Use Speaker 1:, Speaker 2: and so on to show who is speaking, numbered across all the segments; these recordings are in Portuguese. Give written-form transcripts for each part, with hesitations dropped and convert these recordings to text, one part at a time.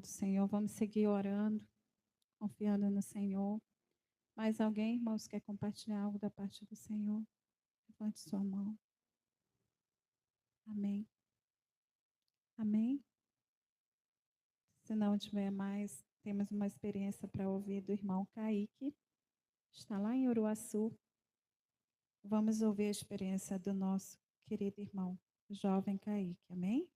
Speaker 1: do Senhor. Vamos seguir orando, confiando no Senhor. Mais alguém, irmãos, quer compartilhar algo da parte do Senhor? Levante sua mão. Amém. Amém. Se não tiver mais, temos uma experiência para ouvir do irmão Kaique. Está lá em Uruaçu. Vamos ouvir a experiência do nosso querido irmão, jovem Kaique. Amém?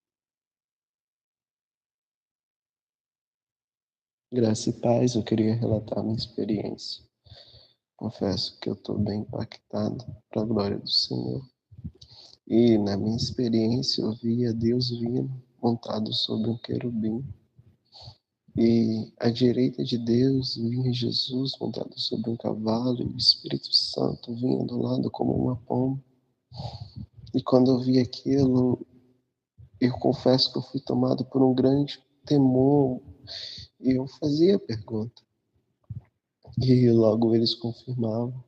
Speaker 2: Graça e paz, eu queria relatar a minha experiência. Confesso que eu estou bem impactado, para a glória do Senhor. E na minha experiência eu via Deus vindo montado sobre um querubim. E à direita de Deus vinha Jesus montado sobre um cavalo e o Espírito Santo vinha do lado como uma pomba. E quando eu vi aquilo, eu confesso que eu fui tomado por um grande temor e eu fazia a pergunta. E logo eles confirmavam.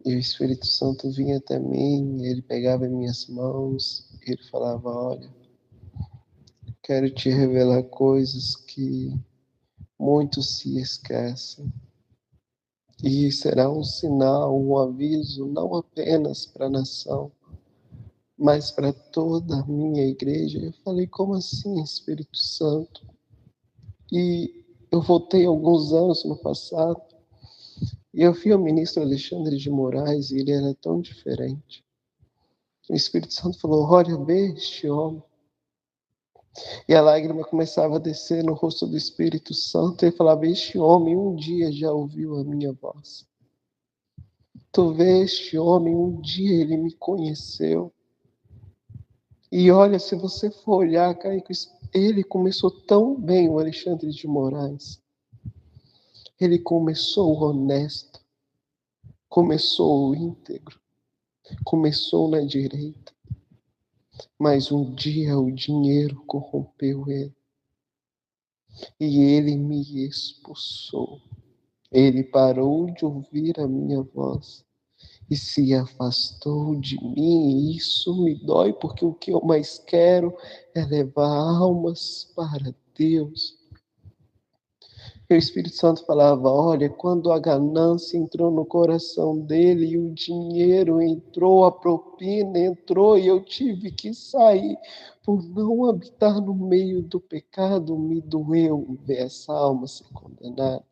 Speaker 2: E o Espírito Santo vinha até mim, ele pegava minhas mãos, e ele falava: olha, quero te revelar coisas que muitos se esquecem. E será um sinal, um aviso, não apenas para a nação, mas para toda a minha igreja. Eu falei: como assim, Espírito Santo? E eu voltei alguns anos no passado, e eu vi o ministro Alexandre de Moraes, e ele era tão diferente. O Espírito Santo falou: olha, vê este homem. E a lágrima começava a descer no rosto do Espírito Santo, e ele falava: este homem um dia já ouviu a minha voz. Tu vê, este homem um dia ele me conheceu. E olha, se você for olhar, Kaique, ele começou tão bem, o Alexandre de Moraes. Ele começou honesto, começou íntegro, começou na direita. Mas um dia o dinheiro corrompeu ele. E ele me expulsou. Ele parou de ouvir a minha voz e se afastou de mim. E isso me dói, porque o que eu mais quero é levar almas para Deus. E o Espírito Santo falava: olha, quando a ganância entrou no coração dele e o dinheiro entrou, a propina entrou e eu tive que sair por não habitar no meio do pecado, me doeu ver essa alma ser condenada.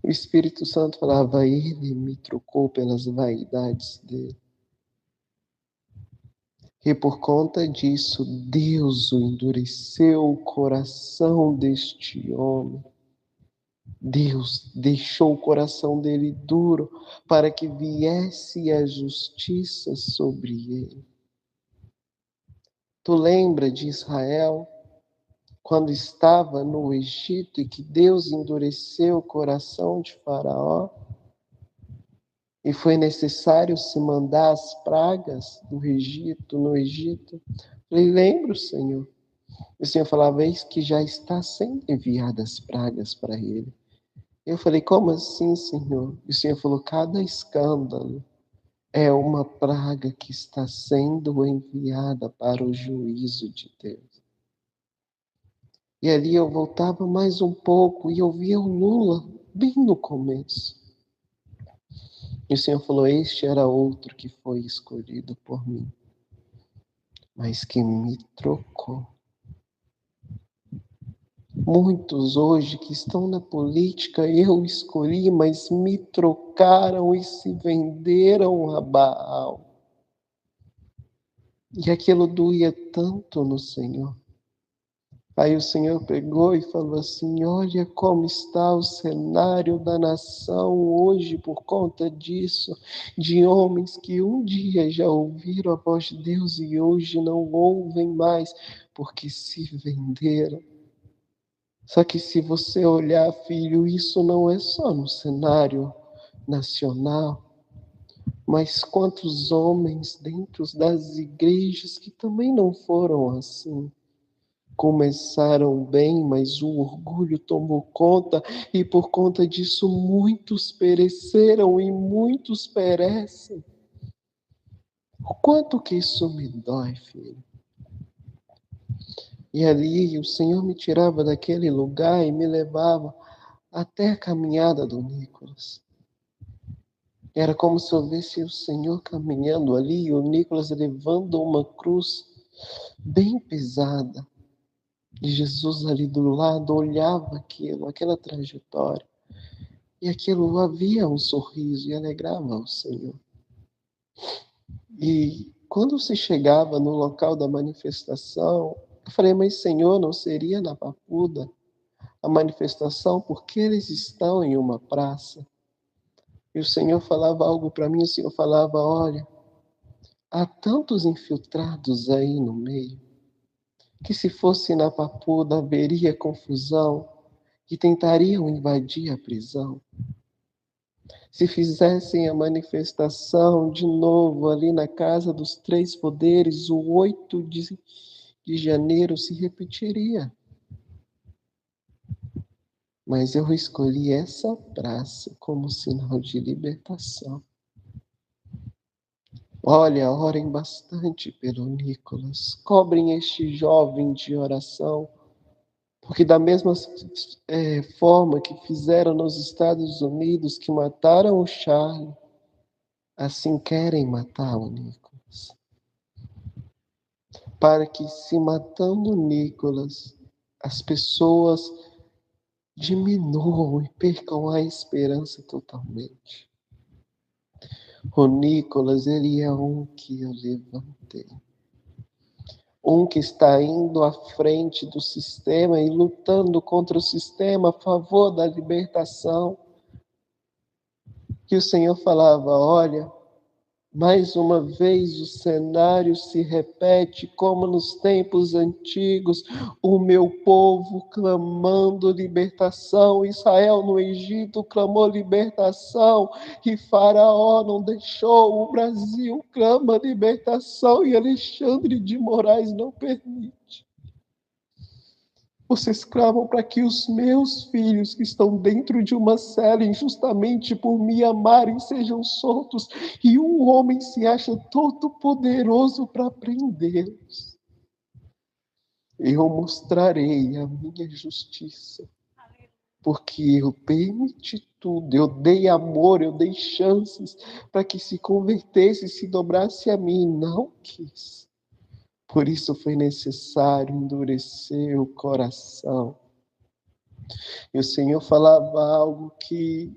Speaker 2: O Espírito Santo falava: ele me trocou pelas vaidades dele. E por conta disso, Deus endureceu o coração deste homem. Deus deixou o coração dele duro para que viesse a justiça sobre ele. Tu lembra de Israel, quando estava no Egito e que Deus endureceu o coração de Faraó? E foi necessário se mandar as pragas do Egito, no Egito. Falei: lembro, Senhor. O Senhor falava: eis que já está sendo enviadas pragas para ele. Eu falei: como assim, Senhor? E o Senhor falou: cada escândalo é uma praga que está sendo enviada para o juízo de Deus. E ali eu voltava mais um pouco e eu via o Lula bem no começo. E o Senhor falou: este era outro que foi escolhido por mim, mas que me trocou. Muitos hoje que estão na política, eu escolhi, mas me trocaram e se venderam a Baal. E aquilo doía tanto no Senhor. Aí o Senhor pegou e falou assim: olha como está o cenário da nação hoje por conta disso, de homens que um dia já ouviram a voz de Deus e hoje não ouvem mais, porque se venderam. Só que se você olhar, filho, isso não é só no cenário nacional, mas quantos homens dentro das igrejas que também não foram assim. Começaram bem, mas o orgulho tomou conta e por conta disso muitos pereceram e muitos perecem. O quanto que isso me dói, filho. E ali o Senhor me tirava daquele lugar e me levava até a caminhada do Nicolas. Era como se eu visse o Senhor caminhando ali e o Nicolas levando uma cruz bem pesada. E Jesus ali do lado olhava aquilo, aquela trajetória. E aquilo havia um sorriso e alegrava o Senhor. E quando se chegava no local da manifestação, eu falei, mas Senhor, não seria na Papuda a manifestação? Porque eles estão em uma praça. E o Senhor falava algo para mim, o Senhor falava, olha, há tantos infiltrados aí no meio, que se fosse na Papuda haveria confusão e tentariam invadir a prisão. Se fizessem a manifestação de novo ali na Casa dos Três Poderes, o 8 de janeiro se repetiria. Mas eu escolhi essa praça como sinal de libertação. Olha, orem bastante pelo Nicolas. Cobrem este jovem de oração. Porque da mesma forma que fizeram nos Estados Unidos, que mataram o Charlie, assim querem matar o Nicolas. Para que, se matando o Nicolas, as pessoas diminuam e percam a esperança totalmente. O Nicolas, ele é um que eu levantei. Um que está indo à frente do sistema e lutando contra o sistema a favor da libertação. Que o Senhor falava, olha, mais uma vez o cenário se repete como nos tempos antigos, o meu povo clamando libertação, Israel no Egito clamou libertação, e Faraó não deixou, o Brasil clama libertação e Alexandre de Moraes não permite. Vocês clamam para que os meus filhos que estão dentro de uma cela injustamente por me amarem sejam soltos e um homem se acha todo poderoso para prendê-los. Eu mostrarei a minha justiça, porque eu permiti tudo, eu dei amor, eu dei chances para que se convertesse e se dobrasse a mim, não quis. Por isso foi necessário endurecer o coração. E o Senhor falava algo que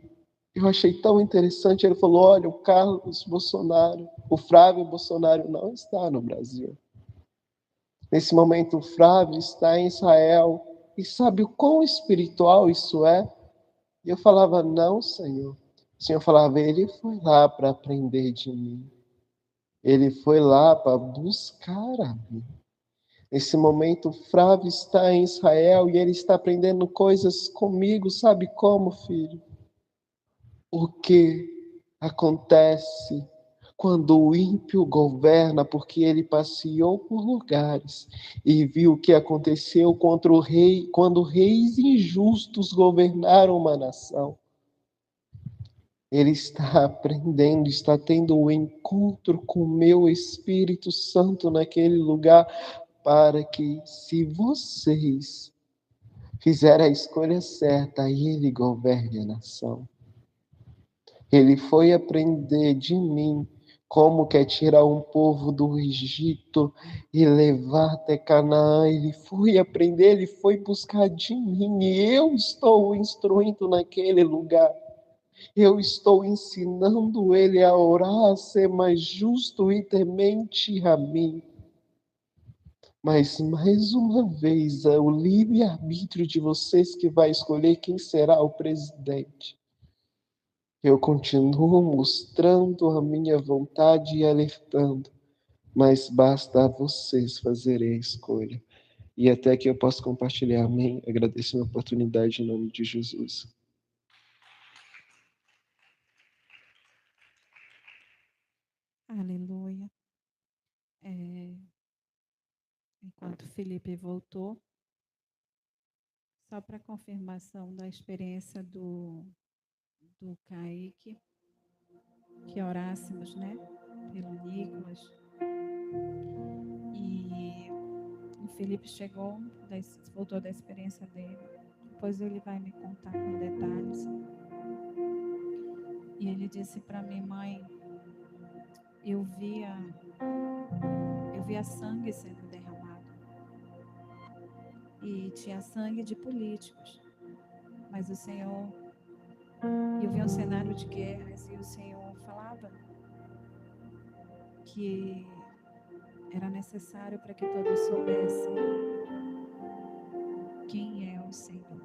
Speaker 2: eu achei tão interessante. Ele falou, olha, o Carlos Bolsonaro, o Flávio Bolsonaro não está no Brasil. Nesse momento, o Flávio está em Israel. E sabe o quão espiritual isso é? E eu falava, não, Senhor. O Senhor falava, ele foi lá para aprender de mim. Ele foi lá para buscar a mim. Nesse momento, o Flávio está em Israel e ele está aprendendo coisas comigo. Sabe como, filho? O que acontece quando o ímpio governa, porque ele passeou por lugares e viu o que aconteceu contra o rei, quando reis injustos governaram uma nação. Ele está aprendendo, está tendo um encontro com o meu Espírito Santo naquele lugar, para que, se vocês fizerem a escolha certa, aí ele governe a nação. Ele foi aprender de mim como quer tirar um povo do Egito e levar até Canaã. Ele foi aprender, ele foi buscar de mim e eu estou instruindo naquele lugar. Eu estou ensinando ele a orar, a ser mais justo e temente a mim. Mas, mais uma vez, é o livre-arbítrio de vocês que vai escolher quem será o presidente. Eu continuo mostrando a minha vontade e alertando, mas basta a vocês fazerem a escolha. E até que eu possa compartilhar. Amém. Agradeço a oportunidade em nome de Jesus.
Speaker 1: Aleluia. Enquanto o Felipe voltou, só para confirmação da experiência do Kaique, que orássemos, né, pelo Nicolas. E O Felipe chegou, voltou da experiência dele. Depois ele vai me contar com detalhes. E ele disse para mim, mãe, eu via sangue sendo derramado. E tinha sangue de políticos. Mas o Senhor, eu via um cenário de guerras e o Senhor falava que era necessário para que todos soubessem quem é o Senhor.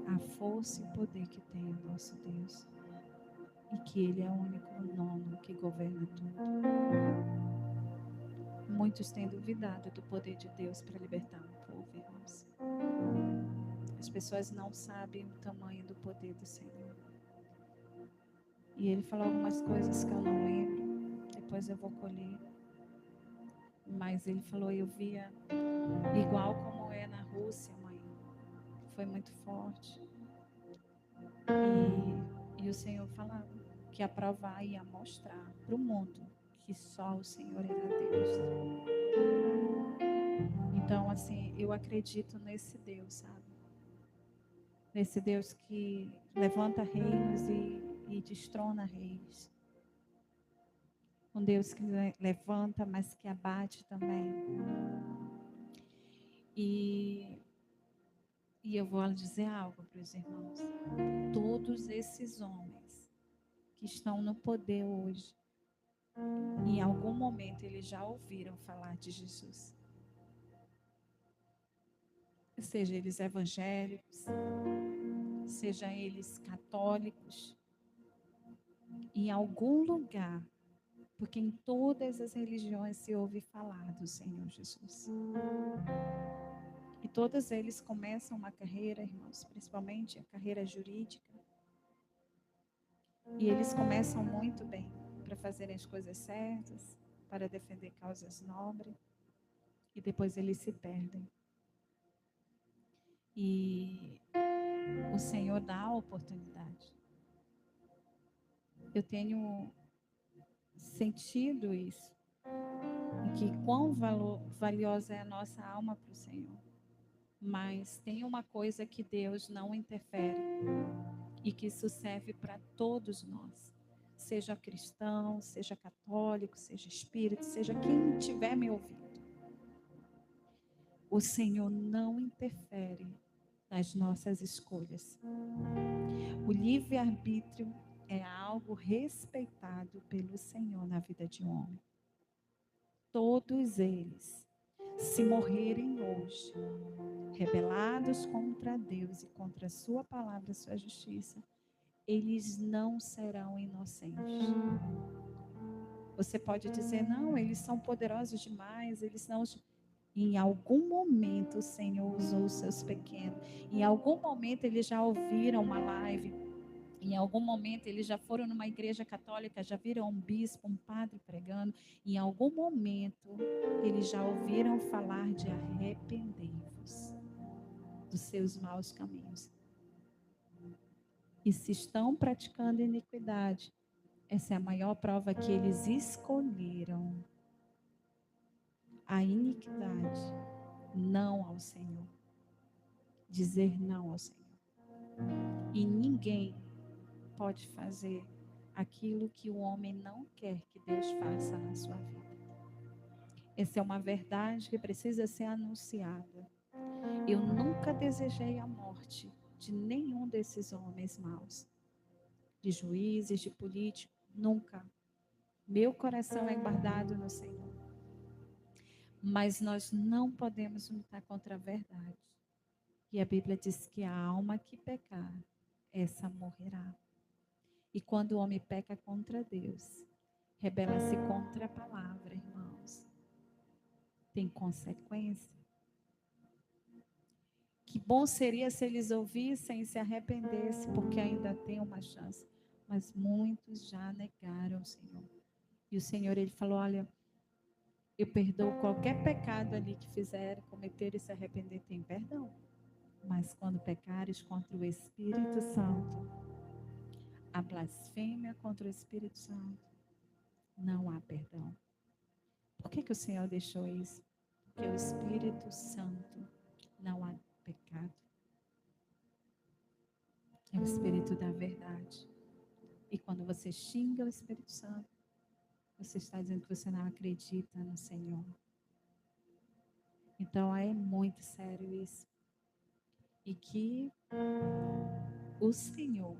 Speaker 1: A força e o poder que tem o nosso Deus. E que Ele é o único nome que governa tudo. Muitos têm duvidado do poder de Deus para libertar um povo, irmãos. As pessoas não sabem o tamanho do poder do Senhor. E Ele falou algumas coisas que eu não lembro. Depois eu vou colher. Mas Ele falou, eu via igual como é na Rússia, mãe. Foi muito forte. E o Senhor falava que ia provar e ia mostrar para o mundo que só o Senhor era Deus. Então, assim, eu acredito nesse Deus, sabe? Nesse Deus que levanta reinos e destrona reis. Um Deus que levanta, mas que abate também. E eu vou dizer algo para os irmãos. Todos esses homens que estão no poder hoje, em algum momento eles já ouviram falar de Jesus. Seja eles evangélicos, seja eles católicos, em algum lugar, porque em todas as religiões se ouve falar do Senhor Jesus. E todos eles começam uma carreira, irmãos, principalmente a carreira jurídica. E eles começam muito bem para fazerem as coisas certas, para defender causas nobres, e depois eles se perdem. E o Senhor dá a oportunidade. Eu tenho sentido isso, em que quão valiosa é a nossa alma para o Senhor. Mas tem uma coisa que Deus não interfere, e que isso serve para todos nós. Seja cristão, seja católico, seja espírita, seja quem estiver me ouvindo. O Senhor não interfere nas nossas escolhas. O livre-arbítrio é algo respeitado pelo Senhor na vida de um homem. Todos eles, se morrerem hoje, rebelados contra Deus e contra a sua palavra, a sua justiça, eles não serão inocentes. Você pode dizer, não, eles são poderosos demais, eles não... Em algum momento o Senhor usou os seus pequenos. Em algum momento eles já ouviram uma live. Em algum momento eles já foram numa igreja católica, já viram um bispo, um padre pregando. Em algum momento eles já ouviram falar de arrepender-vos dos seus maus caminhos. E se estão praticando iniquidade, essa é a maior prova que eles escolheram a iniquidade, não ao Senhor. Dizer não ao Senhor. E ninguém pode fazer aquilo que o homem não quer que Deus faça na sua vida. Essa é uma verdade que precisa ser anunciada. Eu nunca desejei a morte de nenhum desses homens maus, de juízes, de políticos, nunca. Meu coração é guardado no Senhor. Mas nós não podemos lutar contra a verdade. E a Bíblia diz que a alma que pecar, essa morrerá. E quando o homem peca contra Deus, rebela-se contra a palavra, irmãos, tem consequência. Que bom seria se eles ouvissem e se arrependessem, porque ainda tem uma chance. Mas muitos já negaram o Senhor. E o Senhor, ele falou, olha, eu perdoo qualquer pecado ali que fizeram, cometer e se arrepender, tem perdão. Mas quando pecares contra o Espírito Santo, a blasfêmia contra o Espírito Santo, não há perdão. Por que o Senhor deixou isso? porque o Espírito Santo não há pecado. É o Espírito da verdade. E quando você xinga o Espírito Santo, você está dizendo que você não acredita no Senhor. Então é muito sério isso. E que o Senhor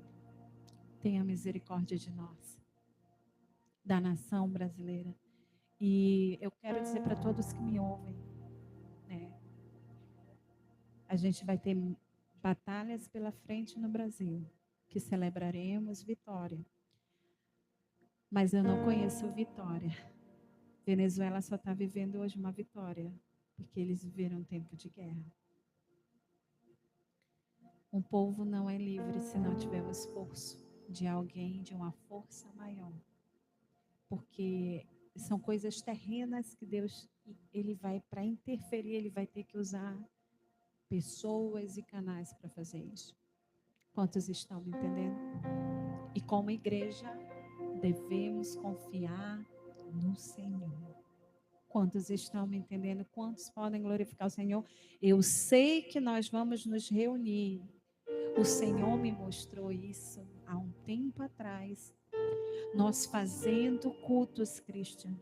Speaker 1: tenha misericórdia de nós, da nação brasileira. E eu quero dizer para todos que me ouvem, né? A gente vai ter batalhas pela frente no Brasil, que celebraremos vitória. Mas eu não conheço vitória. Venezuela só está vivendo hoje uma vitória, porque eles viveram um tempo de guerra. Um povo não é livre se não tiver o esforço de alguém, de uma força maior. Porque são coisas terrenas que Deus, ele vai, para interferir, ele vai ter que usar pessoas e canais para fazer isso. Quantos estão me entendendo? E como igreja, devemos confiar no Senhor. Quantos estão me entendendo? Quantos podem glorificar o Senhor? Eu sei que nós vamos nos reunir. O Senhor me mostrou isso há um tempo atrás. Nós fazendo cultos, Christian,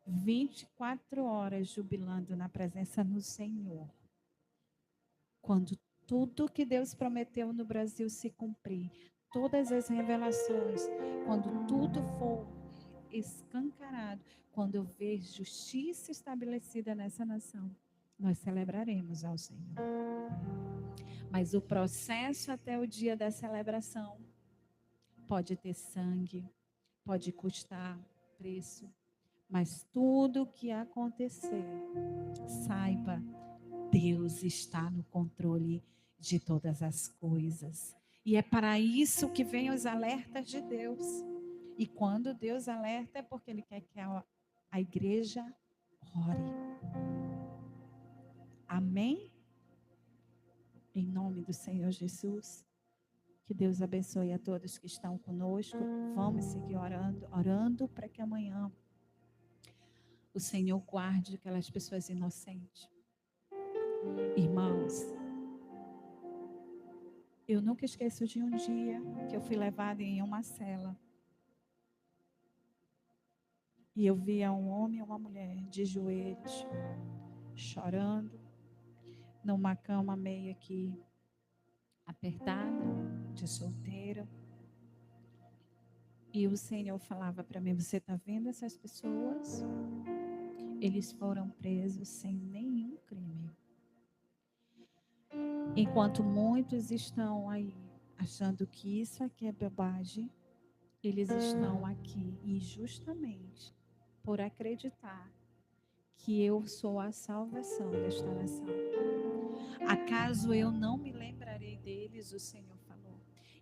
Speaker 1: 24 horas jubilando na presença do Senhor. Quando tudo que Deus prometeu no Brasil se cumprir, todas as revelações, quando tudo for escancarado, quando eu ver justiça estabelecida nessa nação, nós celebraremos ao Senhor. Mas o processo até o dia da celebração pode ter sangue, pode custar preço, mas tudo que acontecer, saiba, Deus está no controle de todas as coisas. E é para isso que vem os alertas de Deus. E quando Deus alerta é porque Ele quer que a igreja ore. Amém? Em nome do Senhor Jesus. Que Deus abençoe a todos que estão conosco. Vamos seguir orando para que amanhã o Senhor guarde aquelas pessoas inocentes. Irmãos, eu nunca esqueço de um dia que eu fui levada em uma cela. E eu via um homem e uma mulher de joelhos, chorando, numa cama meio que apertada, de solteiro. E o Senhor falava para mim: você está vendo essas pessoas? Eles foram presos sem nenhum crime. Enquanto muitos estão aí achando que isso aqui é bobagem, eles estão aqui injustamente por acreditar que eu sou a salvação desta nação. Acaso eu não me lembrarei deles, o Senhor falou,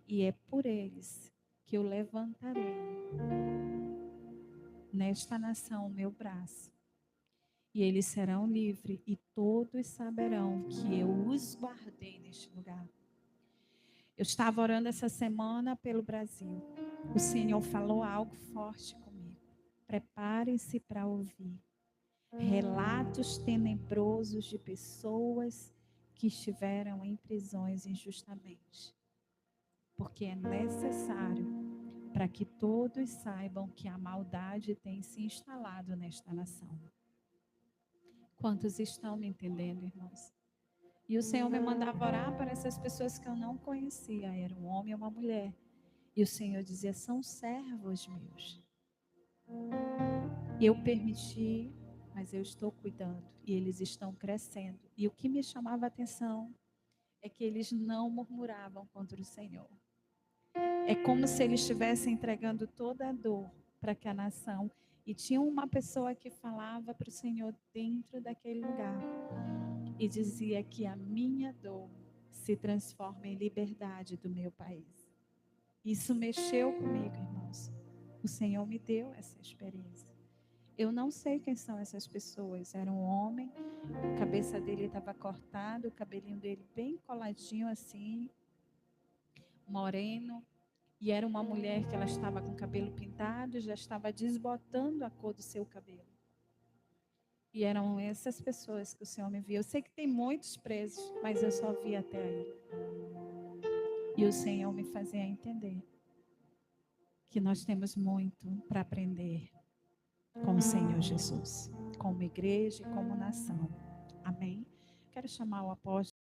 Speaker 1: e é por eles que eu levantarei nesta nação o meu braço, e eles serão livres, e todos saberão que eu os guardei neste lugar. Eu estava orando essa semana pelo Brasil. O Senhor falou algo forte comigo. Preparem-se para ouvir relatos tenebrosos de pessoas que estiveram em prisões injustamente. Porque é necessário para que todos saibam que a maldade tem se instalado nesta nação. Quantos estão me entendendo, irmãos? E o Senhor me mandava orar para essas pessoas que eu não conhecia. Era um homem e uma mulher. E o Senhor dizia: são servos meus. Eu permiti, mas eu estou cuidando. E eles estão crescendo. E o que me chamava a atenção é que eles não murmuravam contra o Senhor. É como se eles estivessem entregando toda a dor para que a nação. E tinha uma pessoa que falava para o Senhor dentro daquele lugar. E dizia que a minha dor se transforma em liberdade do meu país. Isso mexeu comigo, irmãos. O Senhor me deu essa experiência. Eu não sei quem são essas pessoas. Era um homem, a cabeça dele estava cortada, o cabelinho dele bem coladinho assim, moreno. E era uma mulher que ela estava com o cabelo pintado, já estava desbotando a cor do seu cabelo. E eram essas pessoas que o Senhor me viu. Eu sei que tem muitos presos, mas eu só vi até aí. E o Senhor me fazia entender que nós temos muito para aprender com o Senhor Jesus, como igreja e como nação. Amém? Quero chamar o apóstolo.